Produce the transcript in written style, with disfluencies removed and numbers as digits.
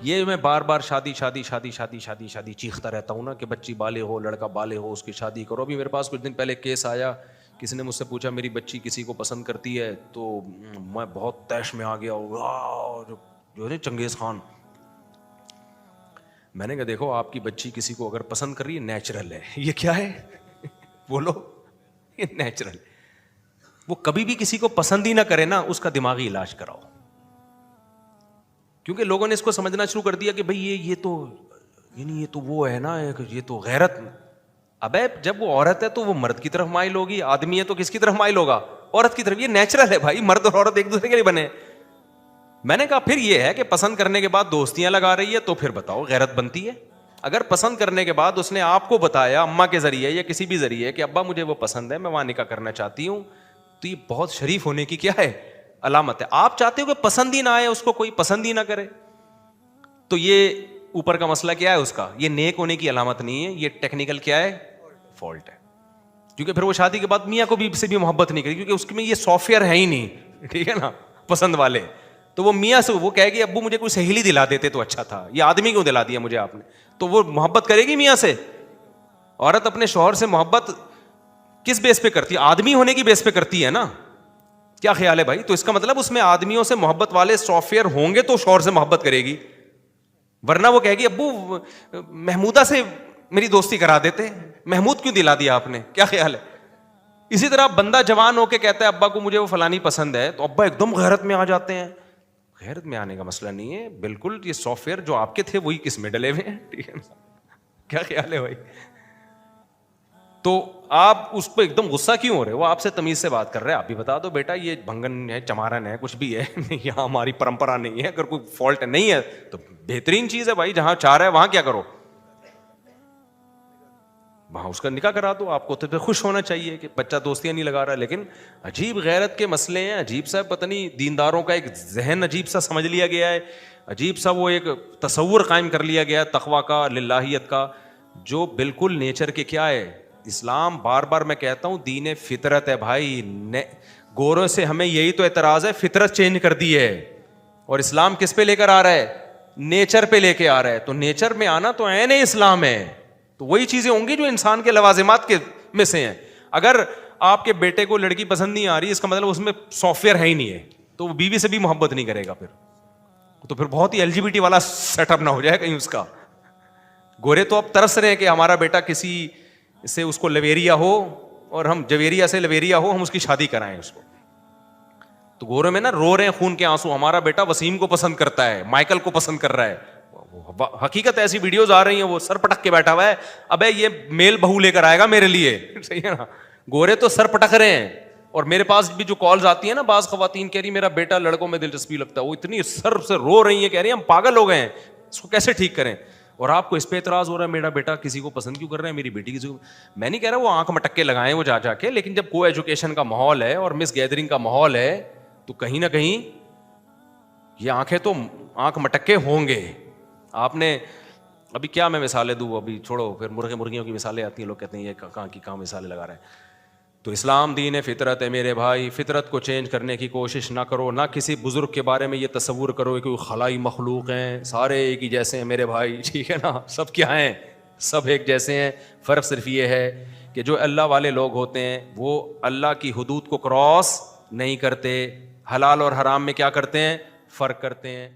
یہ میں بار بار شادی شادی شادی شادی شادی شادی چیختا رہتا ہوں نا کہ بچی بالغ ہو، لڑکا بالغ ہو، اس کی شادی کرو. ابھی میرے پاس کچھ دن پہلے کیس آیا، کسی نے مجھ سے پوچھا میری بچی کسی کو پسند کرتی ہے، تو میں بہت طیش میں آ گیا، جو ہے چنگیز خان. میں نے کہا دیکھو آپ کی بچی کسی کو اگر پسند کر رہی ہے نیچرل ہے. یہ کیا ہے بولو، یہ نیچرل. وہ کبھی بھی کسی کو پسند ہی نہ کرے نا، اس کا دماغی علاج کراؤ. کیونکہ لوگوں نے اس کو سمجھنا شروع کر دیا کہ بھئی یہ تو یعنی یہ تو وہ ہے نا، یہ تو غیرت. ابے جب وہ عورت ہے تو وہ مرد کی طرف مائل ہوگی، آدمی ہے تو کس کی طرف مائل ہوگا؟ عورت کی طرف. یہ نیچرل ہے بھائی، مرد اور عورت ایک دوسرے کے لیے بنے. میں نے کہا پھر یہ ہے کہ پسند کرنے کے بعد دوستیاں لگا رہی ہے تو پھر بتاؤ غیرت بنتی ہے؟ اگر پسند کرنے کے بعد اس نے آپ کو بتایا اماں کے ذریعے یا کسی بھی ذریعے کہ ابا مجھے وہ پسند ہے، میں وہاں نکاح کرنا چاہتی ہوں، تو یہ بہت شریف ہونے کی کیا ہے؟ علامت ہے. آپ چاہتے ہو کہ پسند ہی نہ آئے، اس کو کوئی پسند ہی نہ کرے، تو یہ اوپر کا مسئلہ کیا ہے اس کا؟ یہ نیک ہونے کی علامت نہیں ہے، یہ ٹیکنیکل کیا ہے؟ فالٹ ہے. کیونکہ پھر وہ شادی کے بعد میاں کو بھی سے بھی محبت نہیں کرے، کیونکہ اس میں یہ سافٹ ویئر ہے ہی نہیں. ٹھیک ہے نا، پسند والے. تو وہ میاں سے وہ کہے گی ابو مجھے کوئی سہیلی دلا دیتے تو اچھا تھا، یہ آدمی کیوں دلا دیا مجھے آپ نے؟ تو وہ محبت کرے گی میاں سے. عورت اپنے شوہر سے محبت کس بیس پہ کرتی ہے؟ آدمی ہونے کی بیس پہ کرتی ہے نا. کیا خیال ہے بھائی؟ تو اس کا مطلب اس میں آدمیوں سے محبت والے سافٹ ویئر ہوں گے تو شوہر سے محبت کرے گی، ورنہ وہ کہے گی ابو محمودہ سے میری دوستی کرا دیتے، محمود کیوں دلا دیا آپ نے؟ کیا خیال ہے؟ اسی طرح بندہ جوان ہو کے کہتا ہے ابا کو مجھے وہ فلانی پسند ہے، تو ابا ایک دم غیرت میں آ جاتے ہیں. غیرت میں آنے کا مسئلہ نہیں ہے، بالکل یہ سافٹ ویئر جو آپ کے تھے وہی کس میں ڈلے ہوئے ہیں. ٹھیک ہے نا؟ کیا خیال ہے بھائی؟ تو آپ اس پہ ایک دم غصہ کیوں ہو رہے ہو؟ وہ آپ سے تمیز سے بات کر رہے ہیں، آپ بھی بتا دو بیٹا یہ بھنگن ہے، چمارن ہے، کچھ بھی ہے، یہاں ہماری پرمپرا نہیں ہے. اگر کوئی فالٹ نہیں ہے تو بہترین چیز ہے بھائی، جہاں چاہ رہا ہے وہاں کیا کرو، وہاں اس کا نکاح کرا دو. آپ کو تو خوش ہونا چاہیے کہ بچہ دوستیاں نہیں لگا رہا. لیکن عجیب غیرت کے مسئلے ہیں، عجیب سا پتہ نہیں دینداروں کا ایک ذہن عجیب سا سمجھ لیا گیا ہے، عجیب سا وہ ایک تصور قائم کر لیا گیا ہے تقویٰ کا، للہیت کا، جو بالکل نیچر کے کیا ہے. اسلام بار بار میں کہتا ہوں دین فطرت ہے بھائی. گوروں سے ہمیں یہی تو اعتراض ہے، فطرت چینج کر دی ہے، اور اسلام کس پہ لے کر آ رہا ہے؟ نیچر پہ لے کے آ رہا ہے. تو نیچر میں آنا تو عین اسلام ہے. تو وہی چیزیں ہوں گی جو انسان کے لوازمات کے میں سے ہیں. اگر آپ کے بیٹے کو لڑکی پسند نہیں آ رہی، اس کا مطلب اس میں سافٹ ویئر ہے ہی نہیں ہے، تو وہ بیوی سے بھی محبت نہیں کرے گا. پھر بہت ہی LGBT والا سیٹ اپ نہ ہو جائے کہیں اس کا. گورے تو اب ترس رہے ہیں کہ ہمارا بیٹا کسی سے اس کو لویریا ہو، اور ہم جویریا سے لویریا ہو، ہم اس کی شادی کرائیں اس کو. تو گورے میں نا رو رہے ہیں خون کے آنسو، ہمارا بیٹا وسیم کو پسند کرتا ہے، مائیکل کو پسند کر رہا ہے. حقیقت ایسی ویڈیوز آ رہی ہیں، وہ سر پٹک کے بیٹھا ہوا ہے، ابے یہ میل بہو لے کر آئے گا میرے لیے. صحیح ہے نا؟ گورے تو سر پٹک رہے ہیں. اور میرے پاس بھی جو کالز آتی ہیں نا، بعض خواتین کہہ رہی میرا بیٹا لڑکوں میں دلچسپی لگتا ہے، وہ اتنی سر سے رو رہی ہیں، کہہ رہی ہیں ہم پاگل ہو گئے ہیں، اس کو کیسے ٹھیک کریں. اور آپ کو اس پہ اعتراض ہو رہا ہے میرا بیٹا کسی کو پسند کیوں کر رہا ہے، میری بیٹی کسی کو. میں نہیں کہہ رہا وہ آنکھ مٹکے لگائیں وہ جا کے، لیکن جب کو ایجوکیشن کا ماحول ہے اور مس گیدرنگ کا ماحول ہے تو کہیں نہ کہیں یہ آنکھیں تو آنکھ مٹکے ہوں گے. آپ نے ابھی کیا میں مثالیں دوں، ابھی چھوڑو، پھر مرغیوں کی مثالیں آتی ہیں، لوگ کہتے ہیں یہ کہاں کی کہاں مثالیں لگا رہے ہیں. تو اسلام دین فطرت ہے میرے بھائی. فطرت کو چینج کرنے کی کوشش نہ کرو، نہ کسی بزرگ کے بارے میں یہ تصور کرو کہ کوئی خلائی مخلوق ہیں، سارے ایک ہی جیسے ہیں میرے بھائی. ٹھیک ہے نا؟ سب کیا ہیں؟ سب ایک جیسے ہیں. فرق صرف یہ ہے کہ جو اللہ والے لوگ ہوتے ہیں وہ اللہ کی حدود کو کراس نہیں کرتے، حلال اور حرام میں کیا کرتے ہیں؟ فرق کرتے ہیں.